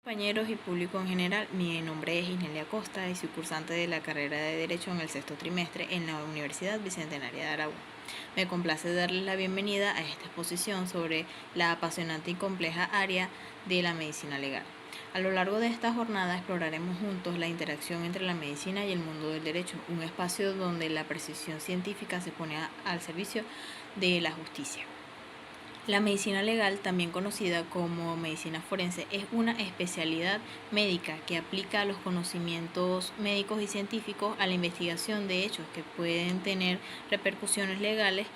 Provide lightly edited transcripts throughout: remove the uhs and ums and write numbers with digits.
Compañeros y público en general, mi nombre es Isnelia Costa y soy cursante de la carrera de Derecho en el sexto trimestre en la Universidad Bicentenaria de Aragua. Me complace darles la bienvenida a esta exposición sobre la apasionante y compleja área de la medicina legal. A lo largo de esta jornada exploraremos juntos la interacción entre la medicina y el mundo del derecho, un espacio donde la precisión científica se pone al servicio de la justicia. La medicina legal, también conocida como medicina forense, es una especialidad médica que aplica los conocimientos médicos y científicos a la investigación de hechos que pueden tener repercusiones legales,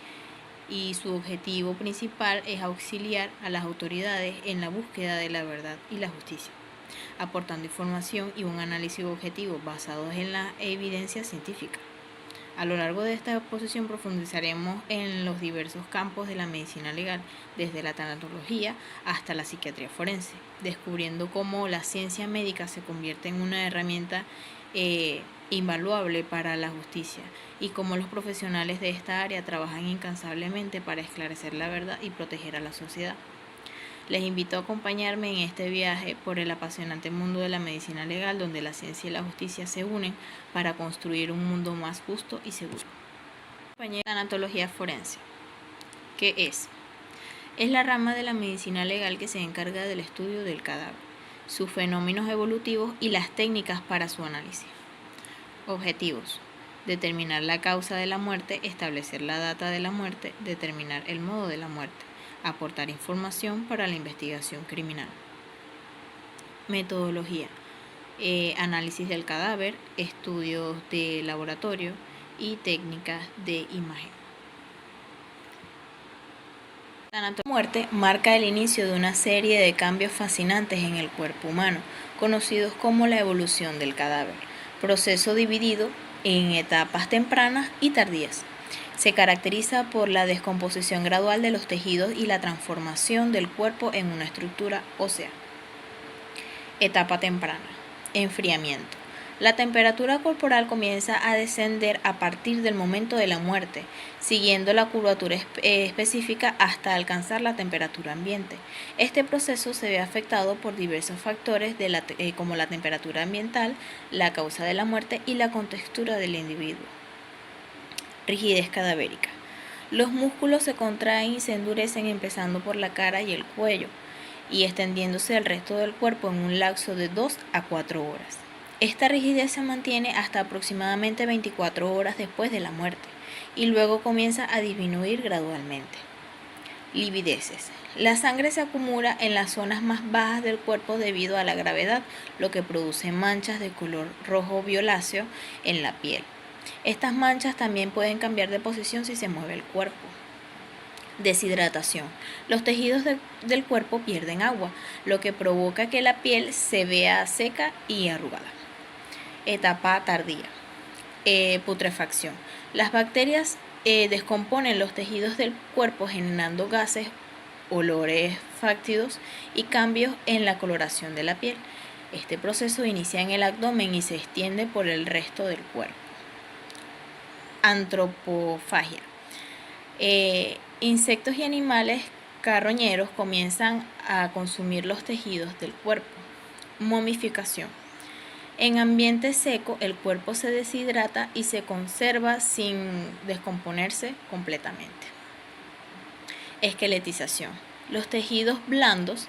y su objetivo principal es auxiliar a las autoridades en la búsqueda de la verdad y la justicia, aportando información y un análisis objetivo basados en la evidencia científica. A lo largo de esta exposición profundizaremos en los diversos campos de la medicina legal, desde la tanatología hasta la psiquiatría forense, descubriendo cómo la ciencia médica se convierte en una herramienta invaluable para la justicia y cómo los profesionales de esta área trabajan incansablemente para esclarecer la verdad y proteger a la sociedad. Les invito a acompañarme en este viaje por el apasionante mundo de la medicina legal, donde la ciencia y la justicia se unen para construir un mundo más justo y seguro. Tanatología forense. ¿Qué es? Es la rama de la medicina legal que se encarga del estudio del cadáver, sus fenómenos evolutivos y las técnicas para su análisis. Objetivos: determinar la causa de la muerte, establecer la data de la muerte, determinar el modo de la muerte, aportar información para la investigación criminal. Metodología: análisis del cadáver, estudios de laboratorio y técnicas de imagen. La muerte marca el inicio de una serie de cambios fascinantes en el cuerpo humano, conocidos como la evolución del cadáver, proceso dividido en etapas tempranas y tardías. Se caracteriza por la descomposición gradual de los tejidos y la transformación del cuerpo en una estructura ósea. Etapa temprana: enfriamiento. La temperatura corporal comienza a descender a partir del momento de la muerte, siguiendo la curvatura específica hasta alcanzar la temperatura ambiente. Este proceso se ve afectado por diversos factores como la temperatura ambiental, la causa de la muerte y la contextura del individuo. Rigidez cadavérica. Los músculos se contraen y se endurecen empezando por la cara y el cuello y extendiéndose al resto del cuerpo en un lapso de 2 a 4 horas. Esta rigidez se mantiene hasta aproximadamente 24 horas después de la muerte y luego comienza a disminuir gradualmente. Livideces. La sangre se acumula en las zonas más bajas del cuerpo debido a la gravedad, lo que produce manchas de color rojo violáceo en la piel. Estas manchas también pueden cambiar de posición si se mueve el cuerpo. Deshidratación. Los tejidos del cuerpo pierden agua, lo que provoca que la piel se vea seca y arrugada. Etapa tardía. Putrefacción. Las bacterias descomponen los tejidos del cuerpo generando gases, olores fétidos y cambios en la coloración de la piel. Este proceso inicia en el abdomen y se extiende por el resto del cuerpo. Antropofagia. Insectos y animales carroñeros comienzan a consumir los tejidos del cuerpo. Momificación. En ambiente seco, el cuerpo se deshidrata y se conserva sin descomponerse completamente. Esqueletización. Los tejidos blandos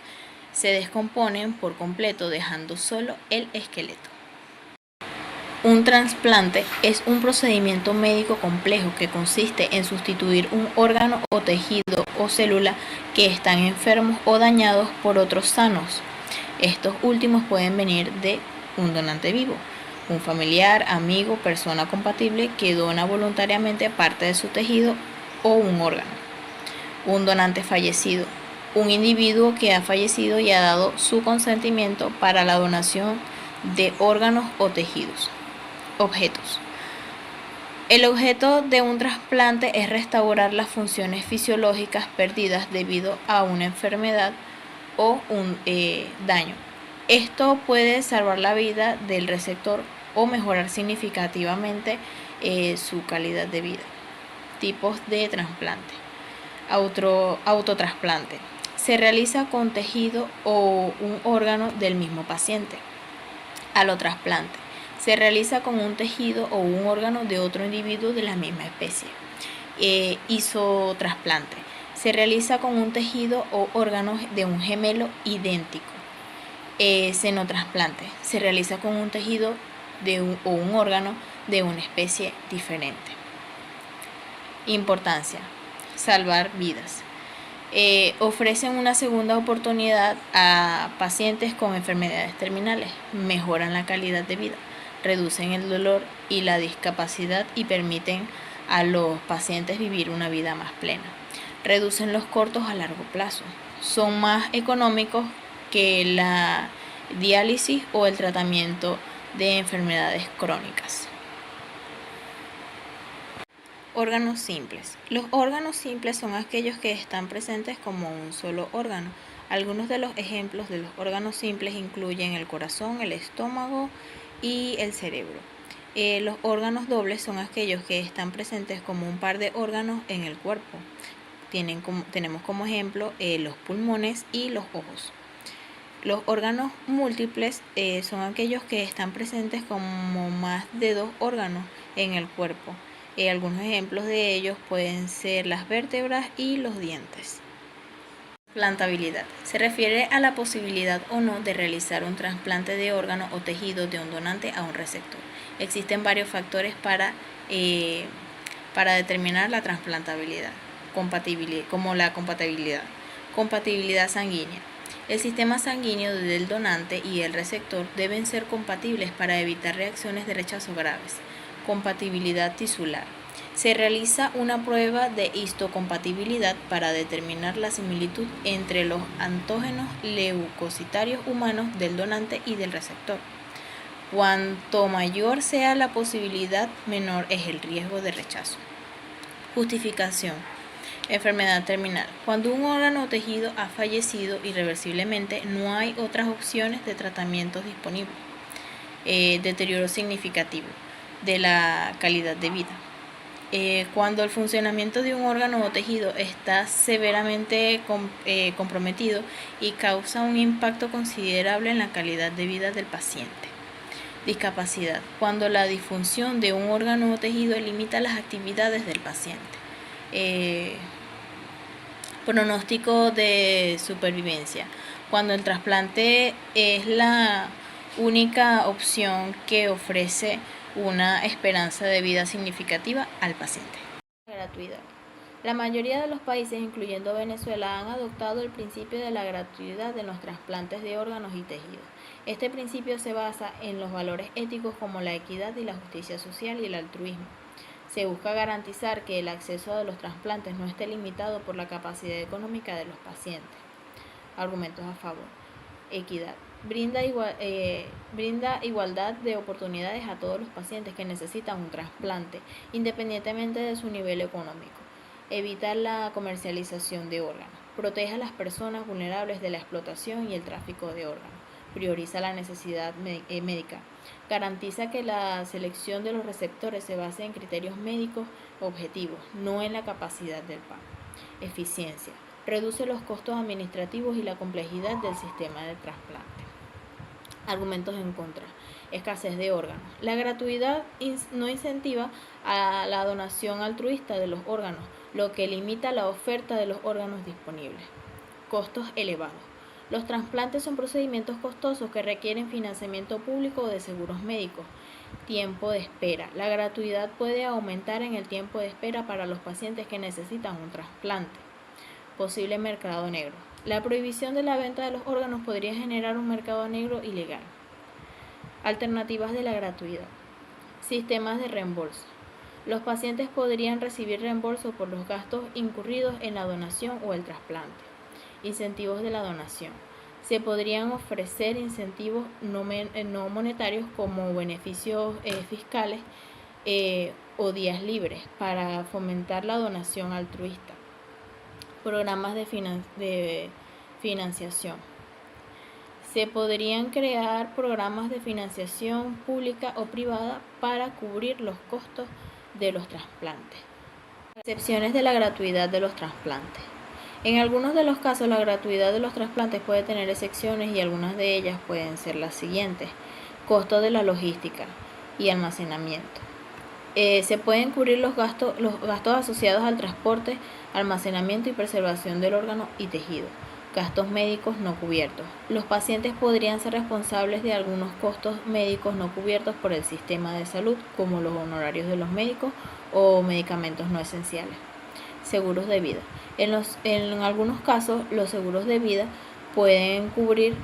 se descomponen por completo, dejando solo el esqueleto. Un trasplante es un procedimiento médico complejo que consiste en sustituir un órgano o tejido o célula que están enfermos o dañados por otros sanos. Estos últimos pueden venir de un donante vivo, un familiar, amigo, persona compatible que dona voluntariamente parte de su tejido o un órgano. Un donante fallecido, un individuo que ha fallecido y ha dado su consentimiento para la donación de órganos o tejidos. Objetos. El objeto de un trasplante es restaurar las funciones fisiológicas perdidas debido a una enfermedad o un daño. Esto puede salvar la vida del receptor o mejorar significativamente su calidad de vida. Tipos de trasplante. Autotrasplante. Se realiza con tejido o un órgano del mismo paciente. Alotrasplante. Se realiza con un tejido o un órgano de otro individuo de la misma especie. Isotrasplante. Se realiza con un tejido o órgano de un gemelo idéntico. Xenotrasplante. Se realiza con un tejido o un órgano de una especie diferente. Importancia: salvar vidas. Ofrecen una segunda oportunidad a pacientes con enfermedades terminales, mejoran la calidad de vida, reducen el dolor y la discapacidad y permiten a los pacientes vivir una vida más plena. Reducen los costos a largo plazo, son más económicos que la diálisis o el tratamiento de enfermedades crónicas. Órganos simples. Los órganos simples son aquellos que están presentes como un solo órgano. Algunos de los ejemplos de los órganos simples incluyen el corazón, el estómago y el cerebro. Los órganos dobles son aquellos que están presentes como un par de órganos en el cuerpo. Tenemos como ejemplo los pulmones y los ojos. Los órganos múltiples son aquellos que están presentes como más de 2 órganos en el cuerpo. Algunos ejemplos de ellos pueden ser las vértebras y los dientes. Trasplantabilidad. Se refiere a la posibilidad o no de realizar un trasplante de órgano o tejido de un donante a un receptor. Existen varios factores para determinar la trasplantabilidad, como la compatibilidad. Compatibilidad sanguínea. El sistema sanguíneo del donante y el receptor deben ser compatibles para evitar reacciones de rechazo graves. Compatibilidad tisular. Se realiza una prueba de histocompatibilidad para determinar la similitud entre los antígenos leucocitarios humanos del donante y del receptor. Cuanto mayor sea la posibilidad, menor es el riesgo de rechazo. Justificación. Enfermedad terminal. Cuando un órgano o tejido ha fallecido irreversiblemente, no hay otras opciones de tratamiento disponibles. Deterioro significativo de la calidad de vida. Cuando el funcionamiento de un órgano o tejido está severamente comprometido y causa un impacto considerable en la calidad de vida del paciente. Discapacidad. Cuando la disfunción de un órgano o tejido limita las actividades del paciente. Pronóstico de supervivencia. Cuando el trasplante es la única opción que ofrece una esperanza de vida significativa al paciente. Gratuidad. La mayoría de los países, incluyendo Venezuela, han adoptado el principio de la gratuidad en los trasplantes de órganos y tejidos. Este principio se basa en los valores éticos como la equidad y la justicia social y el altruismo. Se busca garantizar que el acceso a los trasplantes no esté limitado por la capacidad económica de los pacientes. Argumentos a favor. Equidad. Brinda igualdad de oportunidades a todos los pacientes que necesitan un trasplante, independientemente de su nivel económico. Evita la comercialización de órganos. Protege a las personas vulnerables de la explotación y el tráfico de órganos. Prioriza la necesidad médica. Garantiza que la selección de los receptores se base en criterios médicos objetivos, no en la capacidad del pago. Eficiencia. Reduce los costos administrativos y la complejidad del sistema de trasplante. Argumentos en contra. Escasez de órganos. La gratuidad no incentiva a la donación altruista de los órganos, lo que limita la oferta de los órganos disponibles. Costos elevados. Los trasplantes son procedimientos costosos que requieren financiamiento público o de seguros médicos. Tiempo de espera. La gratuidad puede aumentar en el tiempo de espera para los pacientes que necesitan un trasplante. Posible mercado negro. La prohibición de la venta de los órganos podría generar un mercado negro ilegal. Alternativas de la gratuidad. Sistemas de reembolso. Los pacientes podrían recibir reembolso por los gastos incurridos en la donación o el trasplante. Incentivos de la donación. Se podrían ofrecer incentivos no monetarios como beneficios fiscales o días libres para fomentar la donación altruista. Programas de financiación. Se podrían crear programas de financiación pública o privada para cubrir los costos de los trasplantes. Excepciones de la gratuidad de los trasplantes. En algunos de los casos, la gratuidad de los trasplantes puede tener excepciones y algunas de ellas pueden ser las siguientes: costo de la logística y almacenamiento. Se pueden cubrir los gastos asociados al transporte, almacenamiento y preservación del órgano y tejido. Gastos médicos no cubiertos. Los pacientes podrían ser responsables de algunos costos médicos no cubiertos por el sistema de salud, como los honorarios de los médicos o medicamentos no esenciales. Seguros de vida. En algunos casos, los seguros de vida pueden cubrir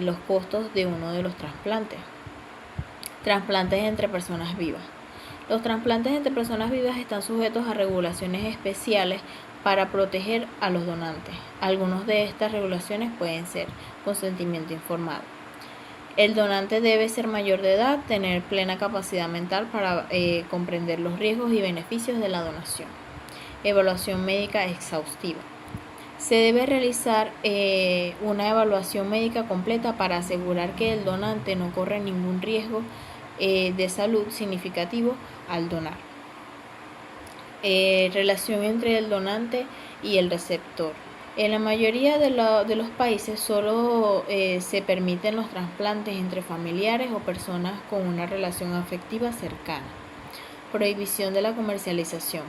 los costos de uno de los trasplantes. Trasplantes entre personas vivas. Los trasplantes entre personas vivas están sujetos a regulaciones especiales para proteger a los donantes. Algunas de estas regulaciones pueden ser: consentimiento informado. El donante debe ser mayor de edad, tener plena capacidad mental para comprender los riesgos y beneficios de la donación. Evaluación médica exhaustiva. Se debe realizar una evaluación médica completa para asegurar que el donante no corre ningún riesgo de salud significativo al donar. Relación entre el donante y el receptor. En la mayoría de los países solo se permiten los trasplantes entre familiares o personas con una relación afectiva cercana. Prohibición de la comercialización.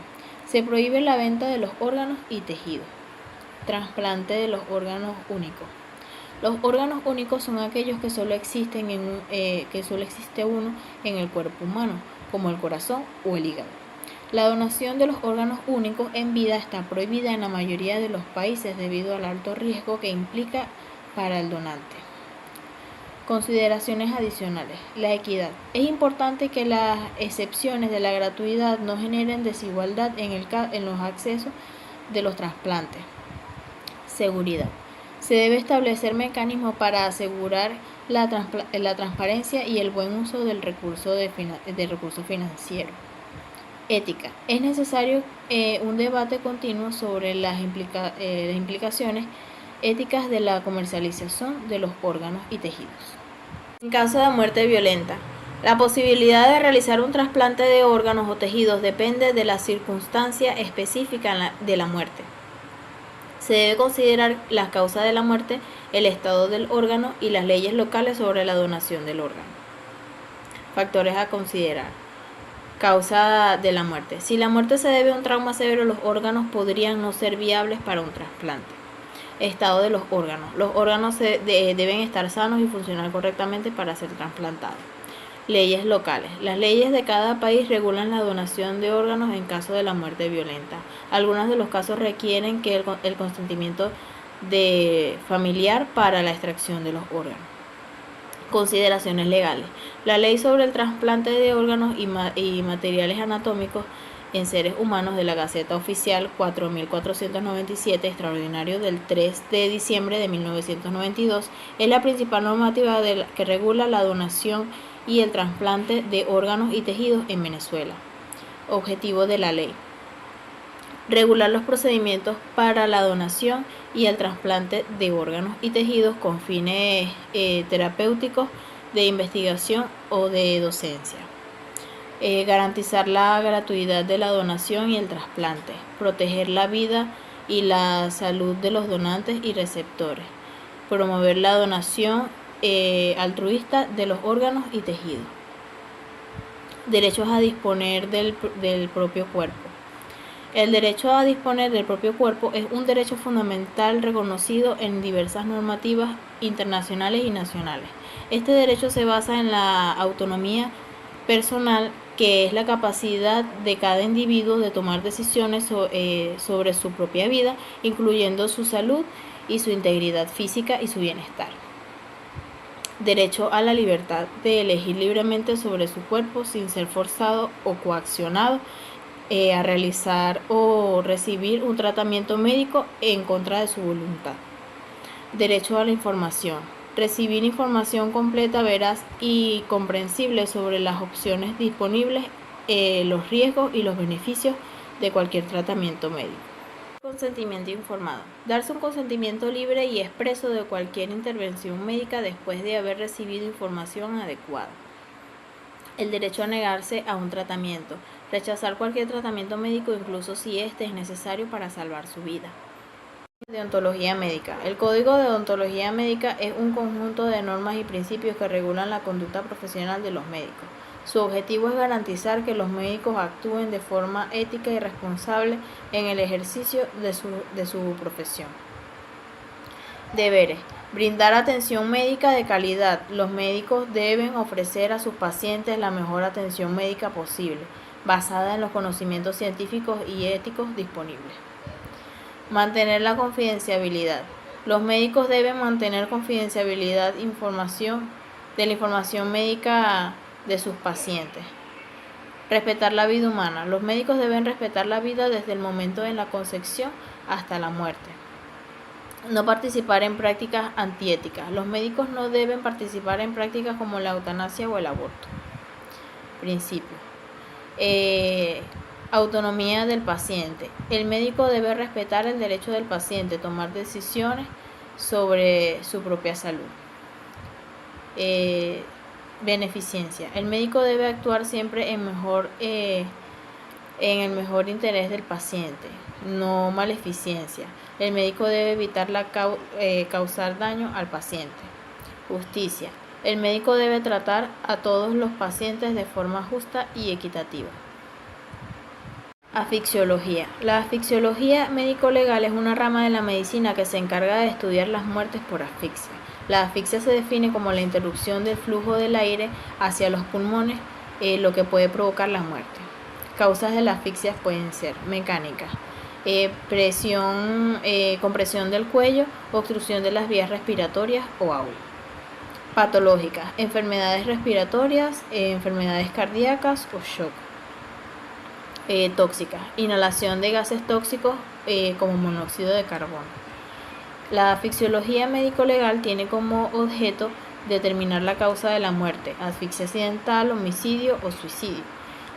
Se prohíbe la venta de los órganos y tejidos. Trasplante de los órganos únicos. Los órganos únicos son aquellos que solo existe uno en el cuerpo humano, como el corazón o el hígado. La donación de los órganos únicos en vida está prohibida en la mayoría de los países debido al alto riesgo que implica para el donante. Consideraciones adicionales. La equidad. Es importante que las excepciones de la gratuidad no generen desigualdad en los accesos de los trasplantes. Seguridad. Se debe establecer mecanismos para asegurar la transparencia y el buen uso del recurso financiero. Ética. Es necesario un debate continuo sobre las implicaciones éticas de la comercialización de los órganos y tejidos. En caso de muerte violenta, la posibilidad de realizar un trasplante de órganos o tejidos depende de la circunstancia específica de la muerte. Se debe considerar las causas de la muerte, el estado del órgano y las leyes locales sobre la donación del órgano. Factores a considerar. Causa de la muerte. Si la muerte se debe a un trauma severo, los órganos podrían no ser viables para un trasplante. Estado de los órganos. Los órganos deben estar sanos y funcionar correctamente para ser trasplantados. Leyes locales. Las leyes de cada país regulan la donación de órganos en caso de la muerte violenta. Algunos de los casos requieren que el consentimiento de familiar para la extracción de los órganos. Consideraciones legales. La ley sobre el trasplante de órganos y materiales anatómicos en seres humanos de la Gaceta Oficial 4497, extraordinario del 3 de diciembre de 1992, es la principal normativa que regula la donación y el trasplante de órganos y tejidos en Venezuela. Objetivo de la ley: regular los procedimientos para la donación y el trasplante de órganos y tejidos con fines terapéuticos, de investigación o de docencia. Garantizar la gratuidad de la donación y el trasplante. Proteger la vida y la salud de los donantes y receptores. Promover la donación altruista de los órganos y tejidos. Derechos a disponer del propio cuerpo. El derecho a disponer del propio cuerpo es un derecho fundamental reconocido en diversas normativas internacionales y nacionales. Este derecho se basa en la autonomía personal, que es la capacidad de cada individuo de tomar decisiones sobre su propia vida, incluyendo su salud y su integridad física y su bienestar. Derecho a la libertad de elegir libremente sobre su cuerpo sin ser forzado o coaccionado a realizar o recibir un tratamiento médico en contra de su voluntad. Derecho a la información. Recibir información completa, veraz y comprensible sobre las opciones disponibles, los riesgos y los beneficios de cualquier tratamiento médico. Consentimiento informado. Darse un consentimiento libre y expreso de cualquier intervención médica después de haber recibido información adecuada. El derecho a negarse a un tratamiento. Rechazar cualquier tratamiento médico, incluso si éste es necesario para salvar su vida. Deontología médica. El Código de Deontología médica es un conjunto de normas y principios que regulan la conducta profesional de los médicos. Su objetivo es garantizar que los médicos actúen de forma ética y responsable en el ejercicio de su profesión. Deberes. Brindar atención médica de calidad. Los médicos deben ofrecer a sus pacientes la mejor atención médica posible, basada en los conocimientos científicos y éticos disponibles. Mantener la confidencialidad. Los médicos deben mantener confidencialidad de la información médica de sus pacientes. Respetar la vida humana. Los médicos deben respetar la vida desde el momento de la concepción hasta la muerte. No participar en prácticas antiéticas. Los médicos no deben participar en prácticas como la eutanasia o el aborto. Principio. Autonomía del paciente. El médico debe respetar el derecho del paciente a tomar decisiones sobre su propia salud. Beneficencia. El médico debe actuar siempre en el mejor interés del paciente, no maleficencia. El médico debe evitar causar daño al paciente. Justicia. El médico debe tratar a todos los pacientes de forma justa y equitativa. Asfixiología. La asfixiología médico-legal es una rama de la medicina que se encarga de estudiar las muertes por asfixia. La asfixia se define como la interrupción del flujo del aire hacia los pulmones, lo que puede provocar la muerte. Causas de la asfixia pueden ser mecánicas, compresión del cuello, obstrucción de las vías respiratorias o ahogo. Patológicas, enfermedades respiratorias, enfermedades cardíacas o shock. Tóxicas, inhalación de gases tóxicos como monóxido de carbono. La asfixiología médico-legal tiene como objeto determinar la causa de la muerte, asfixia accidental, homicidio o suicidio.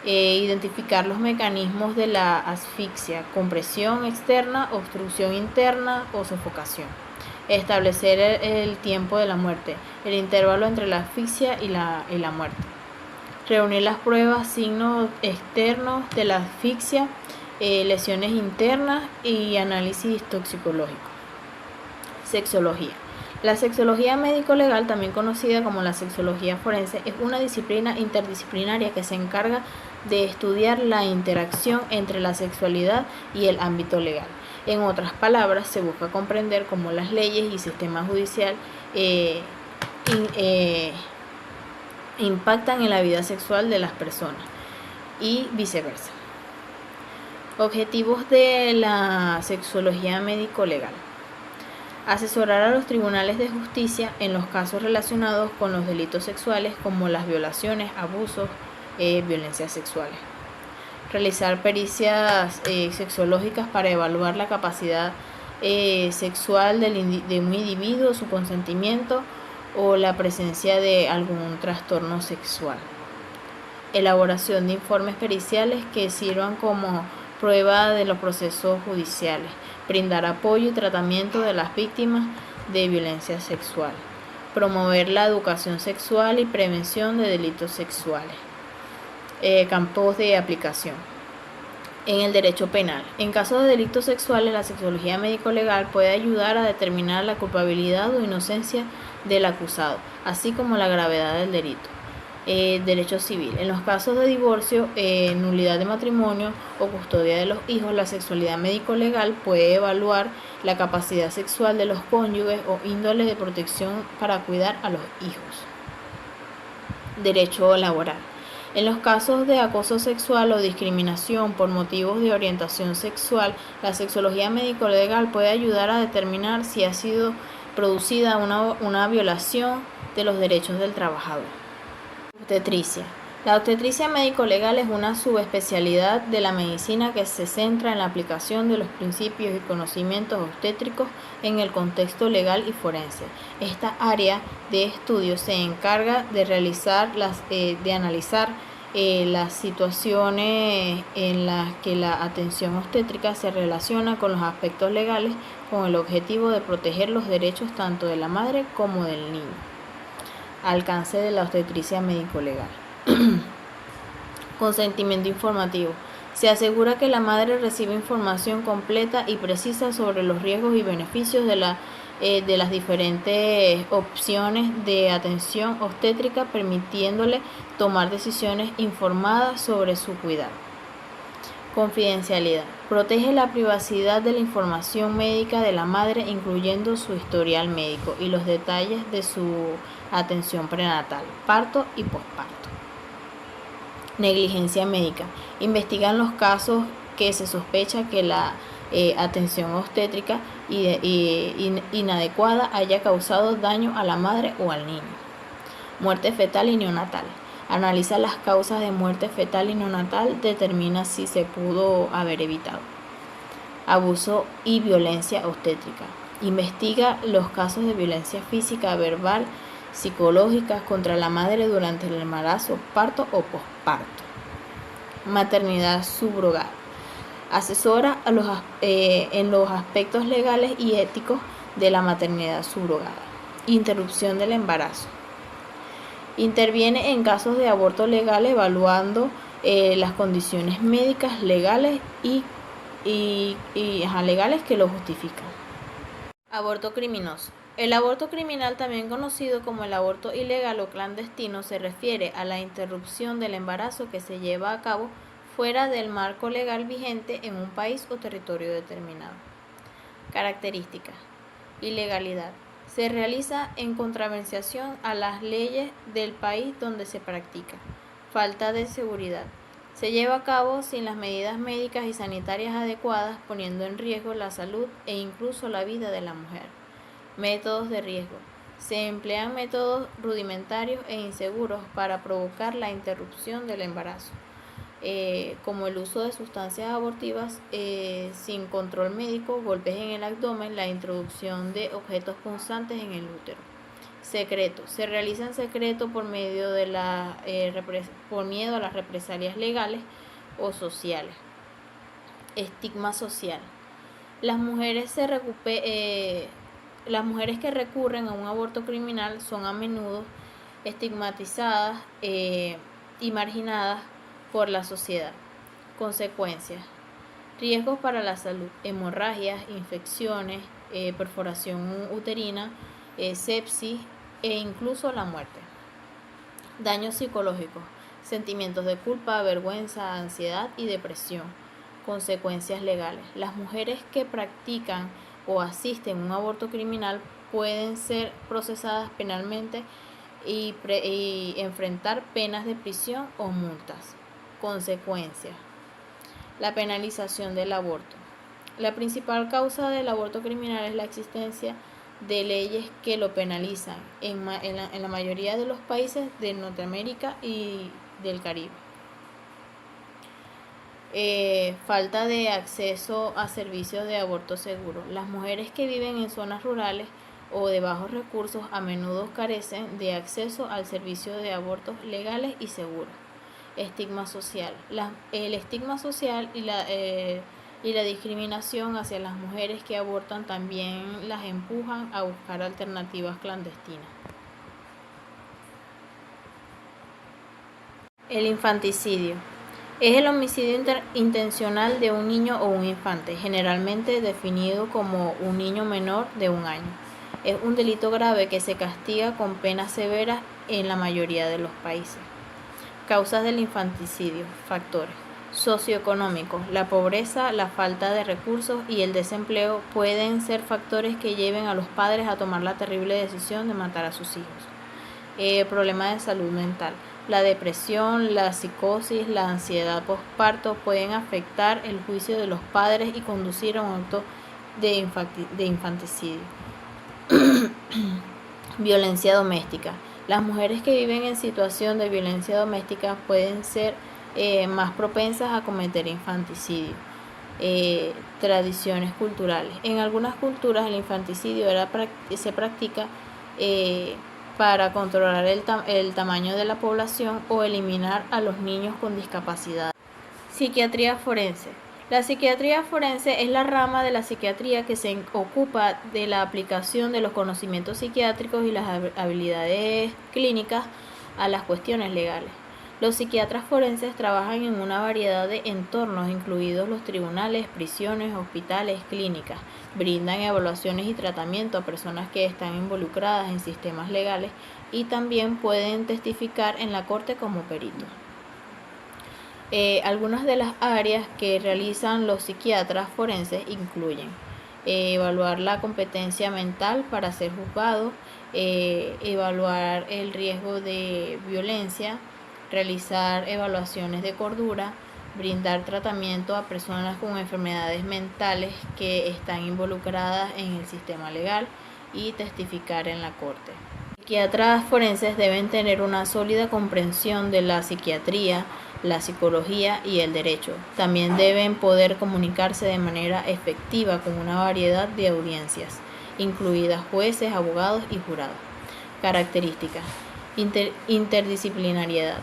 Identificar los mecanismos de la asfixia, compresión externa, obstrucción interna o sofocación. Establecer el tiempo de la muerte, el intervalo entre la asfixia y la muerte. Reunir las pruebas, signos externos de la asfixia, lesiones internas y análisis toxicológico. Sexología. La sexología médico-legal, también conocida como la sexología forense, es una disciplina interdisciplinaria que se encarga de estudiar la interacción entre la sexualidad y el ámbito legal. En otras palabras, se busca comprender cómo las leyes y sistema judicial impactan en la vida sexual de las personas y viceversa. Objetivos de la sexología médico-legal. Asesorar a los tribunales de justicia en los casos relacionados con los delitos sexuales como las violaciones, abusos, violencias sexuales. Realizar pericias sexológicas para evaluar la capacidad sexual de un individuo, su consentimiento o la presencia de algún trastorno sexual. Elaboración de informes periciales que sirvan como prueba de los procesos judiciales. Brindar apoyo y tratamiento de las víctimas de violencia sexual. Promover la educación sexual y prevención de delitos sexuales. Campos de aplicación. En el derecho penal. En casos de delitos sexuales, la sexología médico-legal puede ayudar a determinar la culpabilidad o inocencia del acusado, así como la gravedad del delito. Derecho civil. En los casos de divorcio, nulidad de matrimonio o custodia de los hijos, la sexualidad médico-legal puede evaluar la capacidad sexual de los cónyuges o índole de protección para cuidar a los hijos. Derecho laboral. En los casos de acoso sexual o discriminación por motivos de orientación sexual, la sexología médico-legal puede ayudar a determinar si ha sido producida una violación de los derechos del trabajador. Obstetricia. La obstetricia médico-legal es una subespecialidad de la medicina que se centra en la aplicación de los principios y conocimientos obstétricos en el contexto legal y forense. Esta área de estudio se encarga de analizar las situaciones en las que la atención obstétrica se relaciona con los aspectos legales con el objetivo de proteger los derechos tanto de la madre como del niño. Alcance de la obstetricia médico-legal. Consentimiento informativo. Se asegura que la madre recibe información completa y precisa sobre los riesgos y beneficios de las diferentes opciones de atención obstétrica, permitiéndole tomar decisiones informadas sobre su cuidado. Confidencialidad. Protege la privacidad de la información médica de la madre, incluyendo su historial médico y los detalles de su atención prenatal, parto y posparto. Negligencia médica. Investigan los casos que se sospecha que la atención obstétrica inadecuada haya causado daño a la madre o al niño. Muerte fetal y neonatal. Analiza las causas de muerte fetal y neonatal, determina si se pudo haber evitado. Abuso y violencia obstétrica. Investiga los casos de violencia física, verbal, psicológicas contra la madre durante el embarazo, parto o posparto. Maternidad subrogada. Asesora en los aspectos legales y éticos de la maternidad subrogada. Interrupción del embarazo. Interviene en casos de aborto legal evaluando las condiciones médicas legales legales que lo justifican. Aborto criminoso. El aborto criminal, también conocido como el aborto ilegal o clandestino, se refiere a la interrupción del embarazo que se lleva a cabo fuera del marco legal vigente en un país o territorio determinado. Características. Ilegalidad. Se realiza en contravención a las leyes del país donde se practica. Falta de seguridad. Se lleva a cabo sin las medidas médicas y sanitarias adecuadas, poniendo en riesgo la salud e incluso la vida de la mujer. Métodos de riesgo. Se emplean métodos rudimentarios e inseguros para provocar la interrupción del embarazo, como el uso de sustancias abortivas sin control médico, golpes en el abdomen, la introducción de objetos punzantes en el útero. Secreto. Se realiza en secreto por miedo a las represalias legales o sociales. Estigma social. Las mujeres que recurren a un aborto criminal son a menudo estigmatizadas y marginadas por la sociedad. Consecuencias. Riesgos para la salud: hemorragias, infecciones, perforación uterina, sepsis e incluso la muerte. Daños psicológicos: sentimientos de culpa, vergüenza, ansiedad y depresión. Consecuencias legales. Las mujeres que practican o asisten a un aborto criminal pueden ser procesadas penalmente y enfrentar penas de prisión o multas. Consecuencias. La penalización del aborto. La principal causa del aborto criminal es la existencia de leyes que lo penalizan en la mayoría de los países de Norteamérica y del Caribe. Falta de acceso a servicios de aborto seguro. Las mujeres que viven en zonas rurales o de bajos recursos a menudo carecen de acceso al servicio de abortos legales y seguros. Estigma social. El estigma social y la discriminación hacia las mujeres que abortan también las empujan a buscar alternativas clandestinas. El infanticidio. Es el homicidio intencional de un niño o un infante, generalmente definido como un niño menor de 1 año. Es un delito grave que se castiga con penas severas en la mayoría de los países. Causas del infanticidio. Factores socioeconómicos. La pobreza, la falta de recursos y el desempleo pueden ser factores que lleven a los padres a tomar la terrible decisión de matar a sus hijos. Problemas de salud mental. La depresión, la psicosis, la ansiedad posparto pueden afectar el juicio de los padres y conducir a un acto de infanticidio. Violencia doméstica. Las mujeres que viven en situación de violencia doméstica pueden ser más propensas a cometer infanticidio. Tradiciones culturales. En algunas culturas el infanticidio se practica para controlar el tamaño de la población o eliminar a los niños con discapacidad. Psiquiatría forense. La psiquiatría forense es la rama de la psiquiatría que se ocupa de la aplicación de los conocimientos psiquiátricos y las habilidades clínicas a las cuestiones legales. Los psiquiatras forenses trabajan en una variedad de entornos, incluidos los tribunales, prisiones, hospitales, clínicas. Brindan evaluaciones y tratamiento a personas que están involucradas en sistemas legales y también pueden testificar en la corte como peritos. Algunas de las áreas que realizan los psiquiatras forenses incluyen evaluar la competencia mental para ser juzgado, evaluar el riesgo de violencia, realizar evaluaciones de cordura, brindar tratamiento a personas con enfermedades mentales que están involucradas en el sistema legal y testificar en la corte. Los psiquiatras forenses deben tener una sólida comprensión de la psiquiatría, la psicología y el derecho. También deben poder comunicarse de manera efectiva con una variedad de audiencias, incluidas jueces, abogados y jurados. Características: interdisciplinariedad.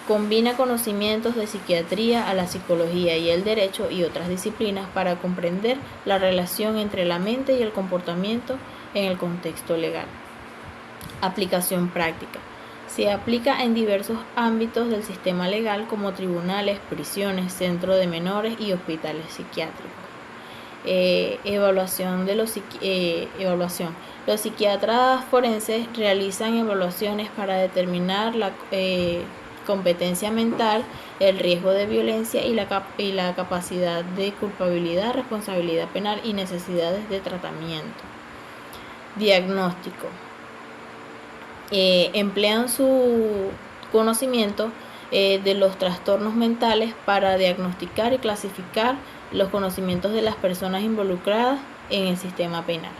Combina conocimientos de psiquiatría a la psicología y el derecho y otras disciplinas para comprender la relación entre la mente y el comportamiento en el contexto legal. Aplicación práctica. Se aplica en diversos ámbitos del sistema legal como tribunales, prisiones, centros de menores y hospitales psiquiátricos. Evaluación. Los psiquiatras forenses realizan evaluaciones para determinar la competencia mental, el riesgo de violencia y la capacidad de culpabilidad, responsabilidad penal y necesidades de tratamiento. Diagnóstico. Emplean su conocimiento de los trastornos mentales para diagnosticar y clasificar los conocimientos de las personas involucradas en el sistema penal.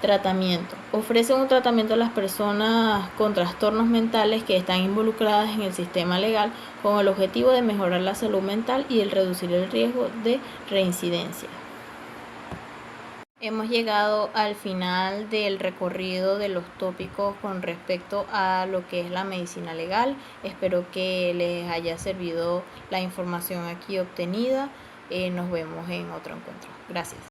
Tratamiento. Ofrecen un tratamiento a las personas con trastornos mentales que están involucradas en el sistema legal con el objetivo de mejorar la salud mental y el reducir el riesgo de reincidencia. Hemos llegado al final del recorrido de los tópicos con respecto a lo que es la medicina legal. Espero que les haya servido la información aquí obtenida. Nos vemos en otro encuentro. Gracias.